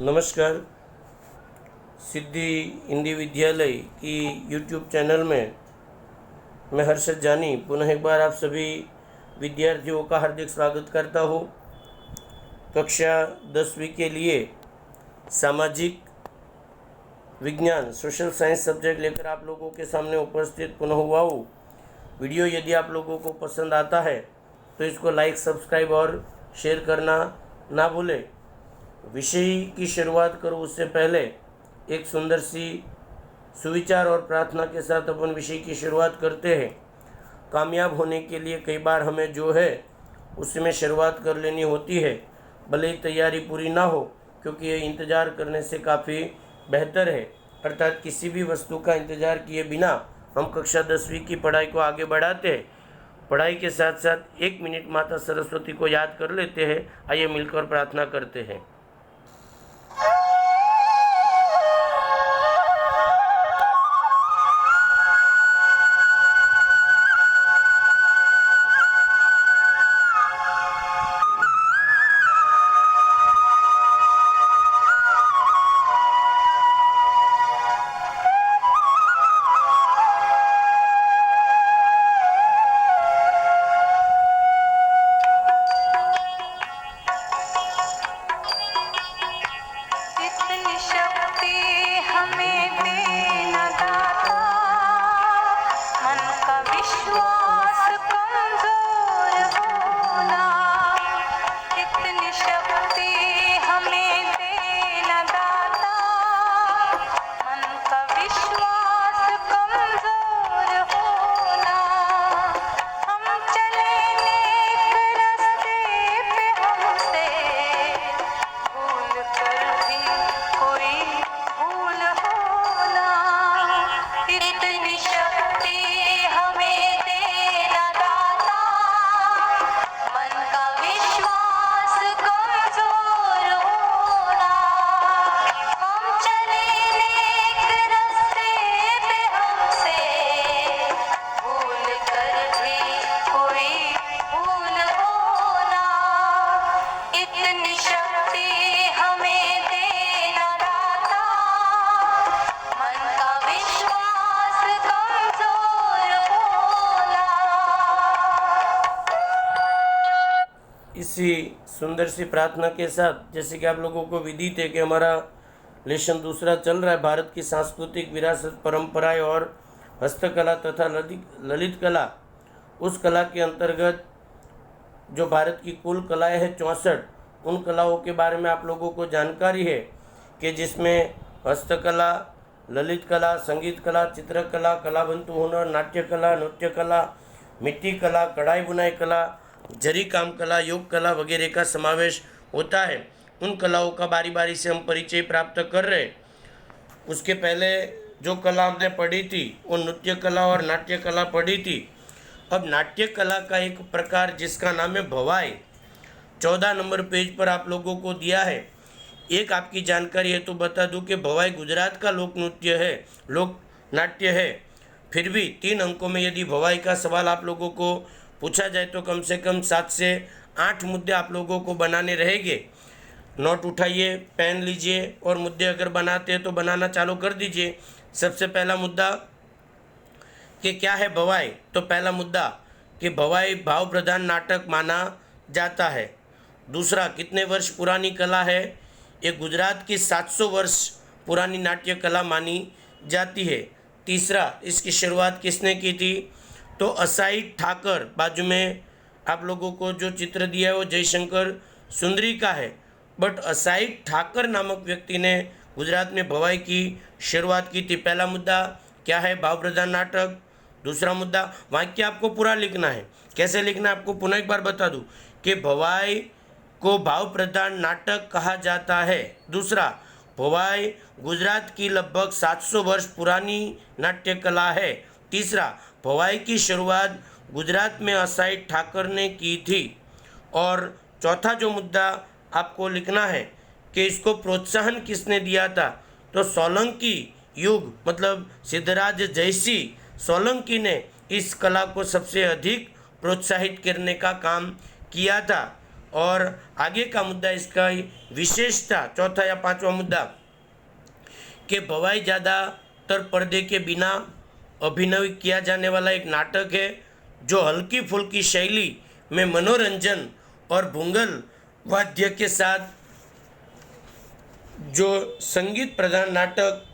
नमस्कार। सिद्धि हिंदी विद्यालय की यूट्यूब चैनल में मैं हर्षद जानी पुनः एक बार आप सभी विद्यार्थियों का हार्दिक स्वागत करता हूँ। कक्षा 10वीं के लिए सामाजिक विज्ञान सोशल साइंस सब्जेक्ट लेकर आप लोगों के सामने उपस्थित पुनः हुआ हूँ। वीडियो यदि आप लोगों को पसंद आता है तो इसको लाइक, सब्सक्राइब और शेयर करना ना भूलें। विषय की शुरुआत करूँ उससे पहले एक सुंदर सी सुविचार और प्रार्थना के साथ अपन विषय की शुरुआत करते हैं। कामयाब होने के लिए कई बार हमें जो है उसमें शुरुआत कर लेनी होती है, भले ही तैयारी पूरी ना हो, क्योंकि ये इंतज़ार करने से काफ़ी बेहतर है। अर्थात किसी भी वस्तु का इंतज़ार किए बिना हम कक्षा 10वीं की पढ़ाई को आगे बढ़ाते हैं। पढ़ाई के साथ साथ 1 मिनट माता सरस्वती को याद कर लेते हैं। आइए मिलकर प्रार्थना करते हैं। इसी सुंदर सी प्रार्थना के साथ, जैसे कि आप लोगों को विदित है कि हमारा लेसन दूसरा चल रहा है, भारत की सांस्कृतिक विरासत, परंपराएं और हस्तकला तथा ललित कला। उस कला के अंतर्गत जो भारत की कुल कलाएं हैं 64, उन कलाओं के बारे में आप लोगों को जानकारी है कि जिसमें हस्तकला, ललित कला, संगीत कला, चित्रकला, कलाबंतु हुनर, नाट्य कला, नृत्य कला, मिट्टी कला, कढ़ाई बुनाई कला, जरी काम कला, योग कला वगैरह का समावेश होता है। उन कलाओं का बारी बारी से हम परिचय प्राप्त कर रहे हैं। उसके पहले जो कला हमने पढ़ी थी वो नृत्य कला और नाट्य कला पढ़ी थी। अब नाट्य कला का एक प्रकार जिसका नाम है भवाई, 14 नंबर पेज पर आप लोगों को दिया है। एक आपकी जानकारी है तो बता दूं कि भवाई गुजरात का लोक नृत्य है, लोक नाट्य है। फिर भी 3 अंकों में यदि भवाई का सवाल आप लोगों को पूछा जाए तो कम से कम 7 से 8 मुद्दे आप लोगों को बनाने रहेंगे। नोट उठाइए, पेन लीजिए और मुद्दे अगर बनाते हैं तो बनाना चालू कर दीजिए। सबसे पहला मुद्दा कि क्या है भवाई, तो पहला मुद्दा कि भवाई भाव प्रधान नाटक माना जाता है। दूसरा, कितने वर्ष पुरानी कला है, ये गुजरात की 700 वर्ष पुरानी नाट्य कला मानी जाती है। तीसरा, इसकी शुरुआत किसने की थी, तो असाई ठाकर, बाजू में आप लोगों को जो चित्र दिया है वो जयशंकर सुंदरी का है, बट असाई ठाकर नामक व्यक्ति ने गुजरात में भवाई की शुरुआत की थी। पहला मुद्दा क्या है, भाव प्रधान नाटक। दूसरा मुद्दा, वाक्य आपको पूरा लिखना है। कैसे लिखना है आपको पुनः एक बार बता दूं कि भवाई को भाव प्रधान नाटक कहा जाता है। दूसरा, भवाई गुजरात की लगभग 700 वर्ष पुरानी नाट्य कला है। तीसरा, भवाई की शुरुआत गुजरात में असाई ठाकर ने की थी। और चौथा जो मुद्दा आपको लिखना है कि इसको प्रोत्साहन किसने दिया था, तो सोलंकी युग मतलब सिद्धराज जयसी सोलंकी ने इस कला को सबसे अधिक प्रोत्साहित करने का काम किया था। और आगे का मुद्दा इसका विशेषता, चौथा या पांचवा मुद्दा कि भवाई ज़्यादातर पर्दे के बिना अभिनय किया जाने वाला एक नाटक है जो हल्की फुल्की शैली में मनोरंजन और भूंगल वाद्य के साथ जो संगीत प्रधान नाटक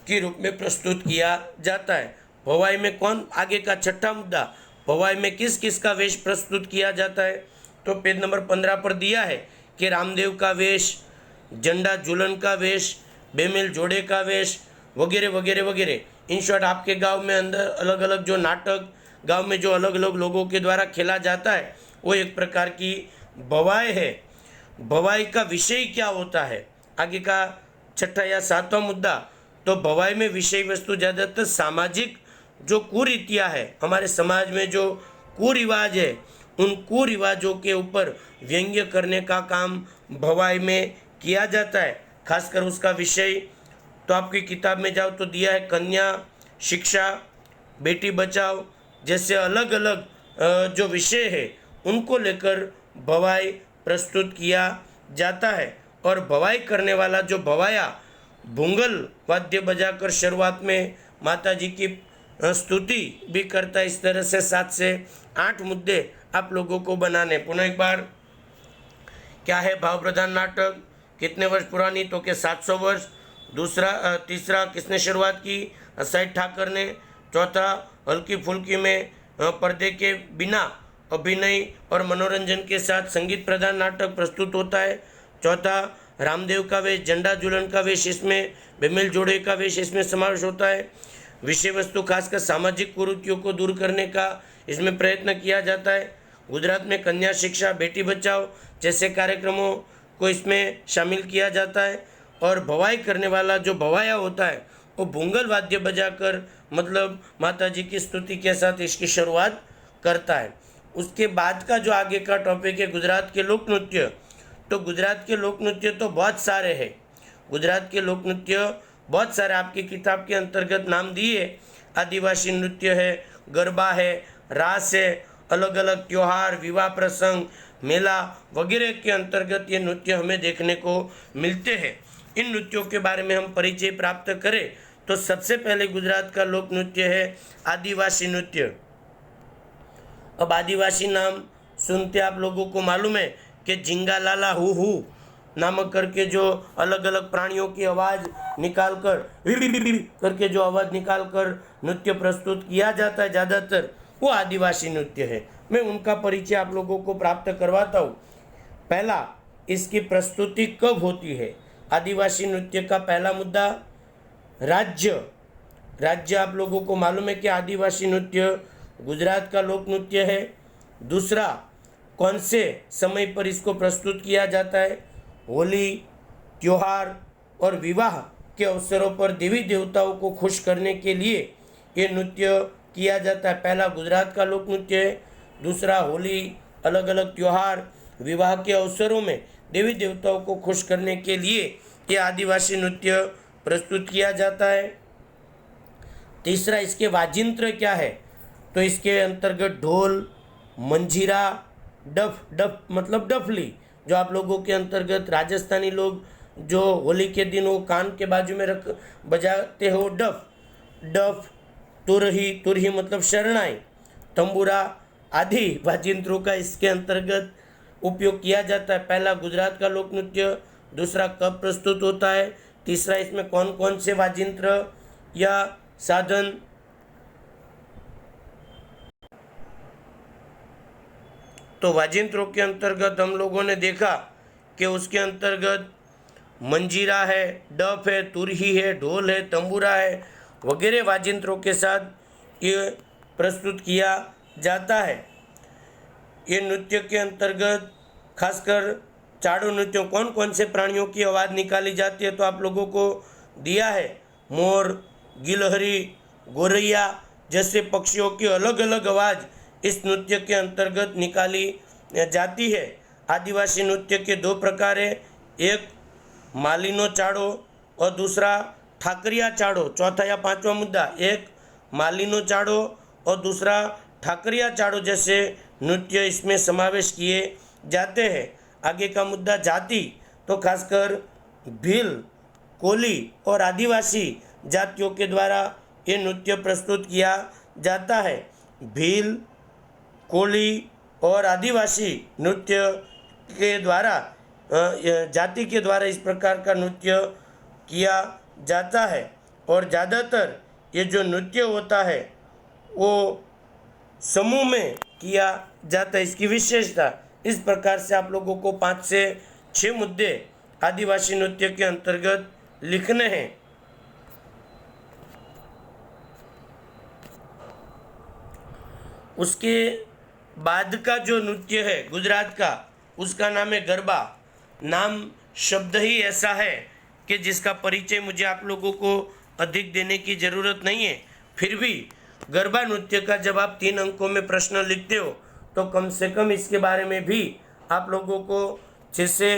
के रूप में प्रस्तुत किया जाता है। भवाई में कौन, आगे का छठा मुद्दा, भवाई में किस किस का वेश प्रस्तुत किया जाता है? तो पेज नंबर 15 पर दिया है कि रामदेव का वेश, झंडा झूलन का वेश, बेमेल जोड़े का वेश वगैरह वगैरह वगैरह। इन शॉर्ट आपके गांव में अंदर अलग अलग जो नाटक गांव में जो अलग अलग लोगों के द्वारा खेला जाता है वो एक प्रकार की भवाई है। भवाई का विषय क्या होता है? आगे का छठा या सातवां मुद्दा, तो भवाई में विषय वस्तु ज़्यादातर सामाजिक जो कुरीतियाँ है, हमारे समाज में जो कुरिवाज है, उन कुरिवाजों के ऊपर व्यंग्य करने का काम भवाई में किया जाता है। खासकर उसका विषय तो आपकी किताब में जाओ तो दिया है, कन्या शिक्षा, बेटी बचाओ जैसे अलग अलग जो विषय है उनको लेकर भवाई प्रस्तुत किया जाता है। और भवाई करने वाला जो भवाया भूंगल वाद्य बजाकर शुरुआत में माता जी की स्तुति भी करता है। इस तरह से 7 से 8 मुद्दे आप लोगों को बनाने। पुनः एक बार, क्या है भाव प्रधान नाटक, कितने वर्ष पुरानी, तो के 700 वर्ष। तीसरा किसने शुरुआत की? असाइड ठाकर ने। चौथा, हल्की फुल्की में पर्दे के बिना अभिनय और मनोरंजन के साथ संगीत प्रधान नाटक प्रस्तुत होता है। चौथा, रामदेव का वेश, झंडा झूलन का वेश, इसमें बेमेल जोड़े का वेश इसमें समावेश होता है। विषय वस्तु खासकर सामाजिक कुरीतियों को दूर करने का इसमें प्रयत्न किया जाता है। गुजरात में कन्या शिक्षा, बेटी बचाओ जैसे कार्यक्रमों को इसमें शामिल किया जाता है। और भवाई करने वाला जो भवाया होता है वो भूंगल वाद्य बजाकर मतलब माता जी की स्तुति के साथ इसकी शुरुआत करता है। उसके बाद का जो आगे का टॉपिक है गुजरात के लोक नृत्य। तो गुजरात के लोक नृत्य तो बहुत सारे हैं। गुजरात के लोक नृत्य बहुत सारे आपकी किताब के अंतर्गत नाम दिए। आदिवासी नृत्य है, गरबा है, रास है, अलग अलग त्यौहार, विवाह प्रसंग, मेला वगैरह के अंतर्गत ये नृत्य हमें देखने को मिलते हैं। इन नृत्यों के बारे में हम परिचय प्राप्त करें तो सबसे पहले गुजरात का लोक नृत्य है आदिवासी नृत्य। अब आदिवासी नाम सुनते आप लोगों को मालूम है कि झिंगा लाला हु नामक करके जो अलग अलग प्राणियों की आवाज़ निकाल कर करके जो आवाज़ निकाल कर नृत्य प्रस्तुत किया जाता है ज़्यादातर, वो आदिवासी नृत्य है। मैं उनका परिचय आप लोगों को प्राप्त करवाता हूँ। पहला, इसकी प्रस्तुति कब होती है? आदिवासी नृत्य का पहला मुद्दा राज्य आप लोगों को मालूम है कि आदिवासी नृत्य गुजरात का लोक नृत्य है। दूसरा, कौन से समय पर इसको प्रस्तुत किया जाता है? होली, त्योहार और विवाह के अवसरों पर देवी देवताओं को खुश करने के लिए ये नृत्य किया जाता है। पहला गुजरात का लोक नृत्य है। दूसरा, होली, अलग अलग त्योहार, विवाह के अवसरों में देवी देवताओं को खुश करने के लिए ये आदिवासी नृत्य प्रस्तुत किया जाता है। तीसरा, इसके वाजिंत्र क्या है? तो इसके अंतर्गत ढोल, मंजीरा, डफ मतलब डफली, जो आप लोगों के अंतर्गत राजस्थानी लोग जो होली के दिन वो कान के बाजू में रख बजाते हो डफ, तुरही मतलब शरणाई, तंबूरा आदि वाजिंत्रों का इसके अंतर्गत उपयोग किया जाता है। पहला गुजरात का लोक नृत्य। दूसरा, कब प्रस्तुत होता है? तीसरा, इसमें कौन कौन से वाजिंत्र या साधन? तो वाजिंत्रों के अंतर्गत हम लोगों ने देखा कि उसके अंतर्गत मंजीरा है, डफ है, तुरही है, ढोल है, तंबूरा है वगैरह वाजिंत्रों के साथ ये प्रस्तुत किया जाता है। ये नृत्य के अंतर्गत खासकर चारों नृत्यों कौन कौन से प्राणियों की आवाज़ निकाली जाती है? तो आप लोगों को दिया है, मोर, गिलहरी, गोरैया जैसे पक्षियों की अलग अलग आवाज़ इस नृत्य के अंतर्गत निकाली जाती है। आदिवासी नृत्य के 2 प्रकार है, एक मालिनो चाड़ो और दूसरा ठाकरिया चाड़ो। चौथा या पांचवा मुद्दा, एक मालिनो चाड़ो और दूसरा ठाकरिया चाड़ो जैसे नृत्य इसमें समावेश किए जाते हैं। आगे का मुद्दा जाति, तो खासकर भील, कोली और आदिवासी जातियों के द्वारा ये नृत्य प्रस्तुत किया जाता है। भील, कोली और आदिवासी नृत्य के द्वारा जाति के द्वारा इस प्रकार का नृत्य किया जाता है। और ज़्यादातर ये जो नृत्य होता है वो समूह में किया जाता है। इसकी विशेषता इस प्रकार से आप लोगों को 5 से 6 मुद्दे आदिवासी नृत्य के अंतर्गत लिखने हैं। उसके बाद का जो नृत्य है गुजरात का, उसका नाम है गरबा। नाम शब्द ही ऐसा है कि जिसका परिचय मुझे आप लोगों को अधिक देने की ज़रूरत नहीं है। फिर भी गरबा नृत्य का जब आप 3 अंकों में प्रश्न लिखते हो तो कम से कम इसके बारे में भी आप लोगों को 6 से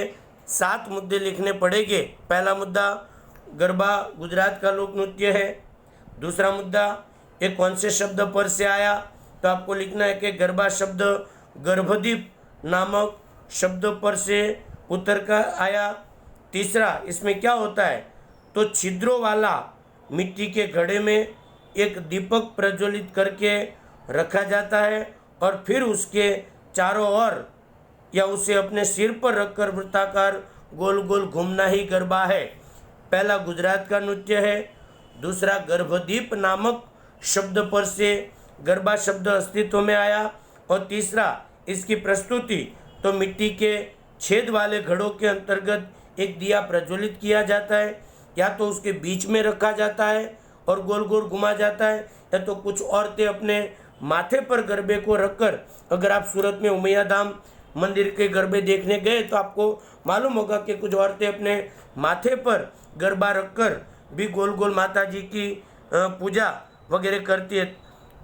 7 मुद्दे लिखने पड़ेंगे। पहला मुद्दा, गरबा गुजरात का लोक नृत्य है। दूसरा मुद्दा, ये कौन से शब्द पर से आया, तो आपको लिखना है कि गरबा शब्द गर्भदीप नामक शब्द पर से उतर कर आया। तीसरा, इसमें क्या होता है, तो छिद्रों वाला मिट्टी के घड़े में एक दीपक प्रज्वलित करके रखा जाता है और फिर उसके चारों ओर या उसे अपने सिर पर रखकर वृत्ताकार गोल गोल घूमना ही गरबा है। पहला गुजरात का नृत्य है। दूसरा, गर्भदीप नामक शब्द पर से गरबा शब्द अस्तित्व में आया। और तीसरा, इसकी प्रस्तुति तो मिट्टी के छेद वाले घड़ों के अंतर्गत एक दिया प्रज्वलित किया जाता है, या तो उसके बीच में रखा जाता है और गोल गोल घुमा जाता है, या तो कुछ औरतें अपने माथे पर गरबे को रखकर, अगर आप सूरत में उमैया धाम मंदिर के गरबे देखने गए तो आपको मालूम होगा कि कुछ औरतें अपने माथे पर गरबा रखकर भी गोल गोल माता जी की पूजा वगैरह करती है।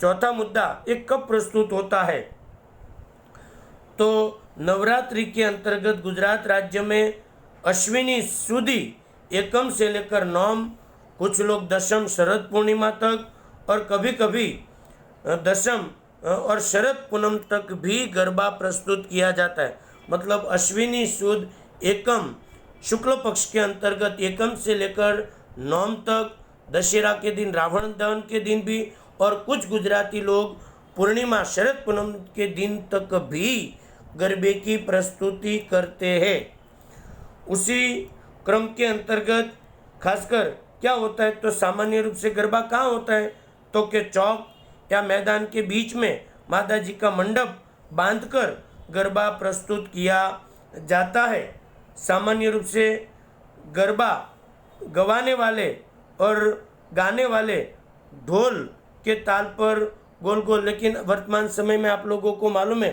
चौथा मुद्दा, एक कब प्रस्तुत होता है, तो नवरात्रि के अंतर्गत गुजरात राज्य में अश्विनी सुदी एकम से लेकर नौम, कुछ लोग दशम शरद पूर्णिमा तक और कभी कभी दशम और शरद पूनम तक भी गरबा प्रस्तुत किया जाता है। मतलब अश्विनी सुद एकम शुक्ल पक्ष के अंतर्गत एकम से लेकर नौम तक, दशहरा के दिन, रावण दहन के दिन भी, और कुछ गुजराती लोग पूर्णिमा शरद पूनम के दिन तक भी गरबे की प्रस्तुति करते हैं। उसी क्रम के अंतर्गत खासकर क्या होता है, तो सामान्य रूप से गरबा कहाँ होता है, तो के चौक या मैदान के बीच में माता जी का मंडप बांधकर गरबा प्रस्तुत किया जाता है। सामान्य रूप से गरबा गवाने वाले और गाने वाले ढोल के ताल पर गोल गोल, लेकिन वर्तमान समय में आप लोगों को मालूम है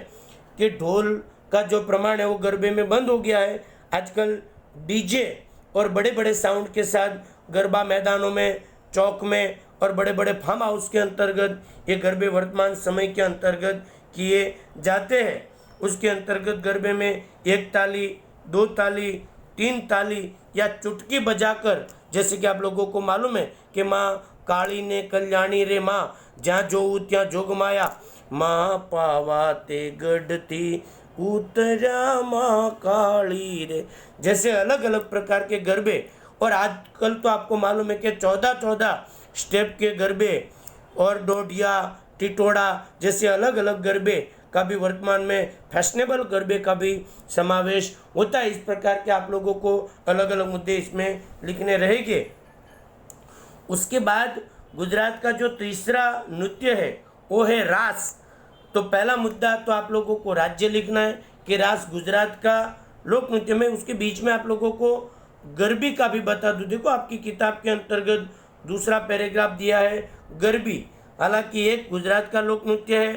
कि ढोल का जो प्रमाण है वो गरबे में बंद हो गया है। आजकल डीजे और बड़े बड़े साउंड के साथ गरबा मैदानों में, चौक में और बड़े बड़े फार्म हाउस के अंतर्गत ये गरबे वर्तमान समय के अंतर्गत किए जाते हैं। उसके अंतर्गत गरबे में 1 ताली, 2 ताली, 3 ताली या चुटकी बजाकर, जैसे कि आप लोगों को मालूम है कि माँ काली ने कल्याणी रे माँ, जहाँ जो ત્યાં जोगमाया, माँ पावा ते गढ़ती उतरा माँ काली रे, जैसे अलग अलग प्रकार के गरबे। और आजकल तो आपको मालूम है कि 14-14 स्टेप के गरबे और डोडिया, टिटोड़ा जैसे अलग अलग गरबे का भी वर्तमान में, फैशनेबल गरबे का भी समावेश होता है। इस प्रकार के आप लोगों को अलग अलग मुद्दे इसमें लिखने रहेंगे। उसके बाद गुजरात का जो तीसरा नृत्य है वो है रास। तो पहला मुद्दा तो आप लोगों को राज्य लिखना है कि रास गुजरात का लोक नृत्य में, उसके बीच में आप लोगों को गरबी का भी बता दूं। देखो आपकी किताब के अंतर्गत दूसरा पैराग्राफ दिया है गरबी, हालांकि एक गुजरात का लोक नृत्य है।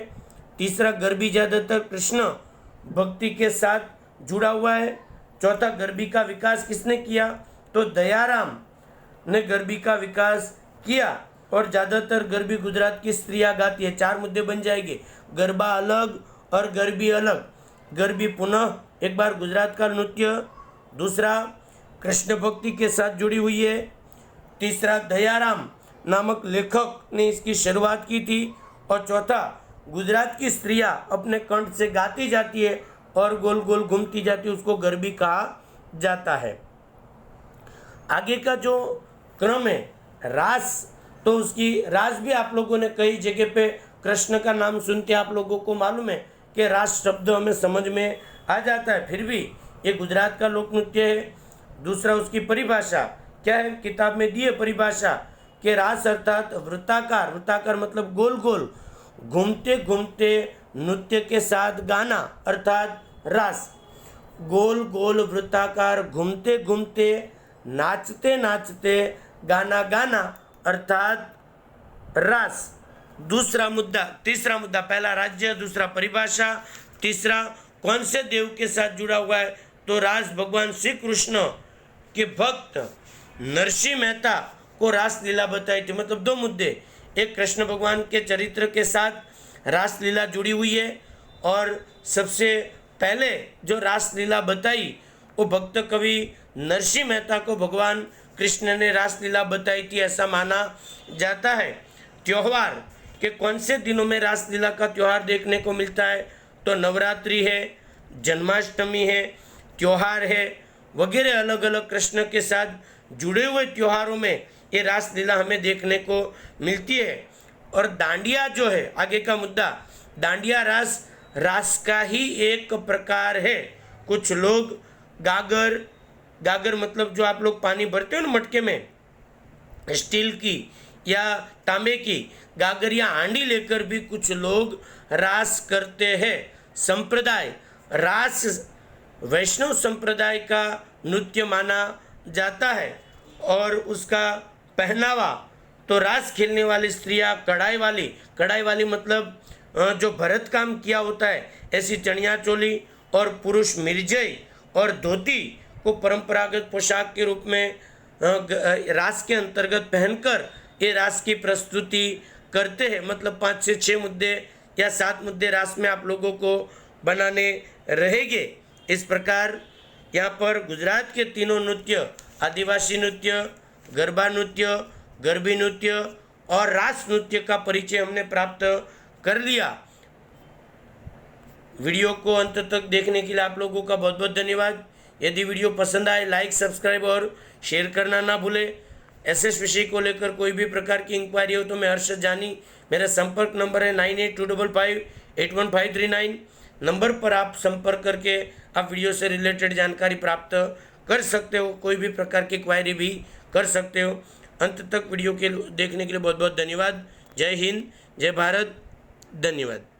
तीसरा, गरबी ज़्यादातर कृष्ण भक्ति के साथ जुड़ा हुआ है। चौथा, गरबी का विकास किसने किया, तो दयाराम ने गरबी का विकास किया और ज़्यादातर गरबी गुजरात की स्त्रियाँ गाती है। 4 मुद्दे बन जाएंगे, गरबा अलग और गरबी अलग। गरबी पुनः एक बार गुजरात का नृत्य, दूसरा कृष्ण भक्ति के साथ जुड़ी हुई है। तीसरा, दयाराम नामक लेखक ने इसकी शुरुआत की थी। और चौथा, गुजरात की स्त्रियां अपने कंठ से गाती जाती है और गोल गोल घूमती जाती है, उसको गरबी कहा जाता है। आगे का जो क्रम है रास, तो उसकी रास भी आप लोगों ने कई जगह पे कृष्ण का नाम सुनते आप लोगों को मालूम है कि रास शब्द हमें समझ में आ जाता है, फिर भी ये गुजरात का लोक नृत्य है। दूसरा उसकी परिभाषा क्या है, किताब में दी है परिभाषा कि रास अर्थात वृत्ताकार, वृत्ताकार मतलब गोल गोल घूमते घूमते नृत्य के साथ गाना अर्थात रास। गोल गोल वृत्ताकार घूमते घूमते नाचते नाचते गाना गाना अर्थात रास। दूसरा मुद्दा, तीसरा मुद्दा, पहला राज्य, दूसरा परिभाषा, तीसरा कौन से देव के साथ जुड़ा हुआ है, तो रास भगवान श्री कृष्ण के भक्त नरसिंह मेहता को रासलीला बताई थी। मतलब दो मुद्दे, एक कृष्ण भगवान के चरित्र के साथ रासलीला जुड़ी हुई है और सबसे पहले जो रासलीला बताई वो भक्त कवि नरसिंह मेहता को भगवान कृष्ण ने रासलीला बताई थी, ऐसा माना जाता है। त्योहार के कौन से दिनों में रासलीला का त्यौहार देखने को मिलता है, तो नवरात्रि है, जन्माष्टमी है, त्योहार है वगैरह अलग अलग कृष्ण के साथ जुड़े हुए त्योहारों में ये रासलीला हमें देखने को मिलती है। और दांडिया जो है, आगे का मुद्दा, दांडिया रास रास का ही एक प्रकार है। कुछ लोग गागर, गागर मतलब जो आप लोग पानी भरते हो ना मटके में, स्टील की या तांबे की गागर या हांडी लेकर भी कुछ लोग रास करते हैं। संप्रदाय, रास वैष्णव संप्रदाय का नृत्य माना जाता है और उसका पहनावा, तो रास खेलने वाली स्त्रियां कढ़ाई वाली मतलब जो भरत काम किया होता है ऐसी चनिया चोली, और पुरुष मिर्जई और धोती को परंपरागत पोशाक के रूप में रास के अंतर्गत पहनकर ये रास की प्रस्तुति करते हैं। मतलब 5 से 6 मुद्दे या 7 मुद्दे रास में आप लोगों को बनाने रहेंगे। इस प्रकार यहाँ पर गुजरात के तीनों नृत्य, आदिवासी नृत्य, गरबा नृत्य, गरबी नृत्य और रास नृत्य का परिचय हमने प्राप्त कर लिया। वीडियो को अंत तक देखने के लिए आप लोगों का बहुत बहुत धन्यवाद। यदि वीडियो पसंद आए लाइक, सब्सक्राइब और शेयर करना ना भूलें। एसएस विषय को लेकर कोई भी प्रकार की इंक्वायरी हो तो मैं हर्षद जानी, मेरा संपर्क नंबर है 9825581539। नंबर पर आप संपर्क करके आप वीडियो से रिलेटेड जानकारी प्राप्त कर सकते हो, कोई भी प्रकार की क्वायरी भी कर सकते हो। अंत तक वीडियो के देखने के लिए बहुत बहुत धन्यवाद। जय हिंद, जय भारत, धन्यवाद।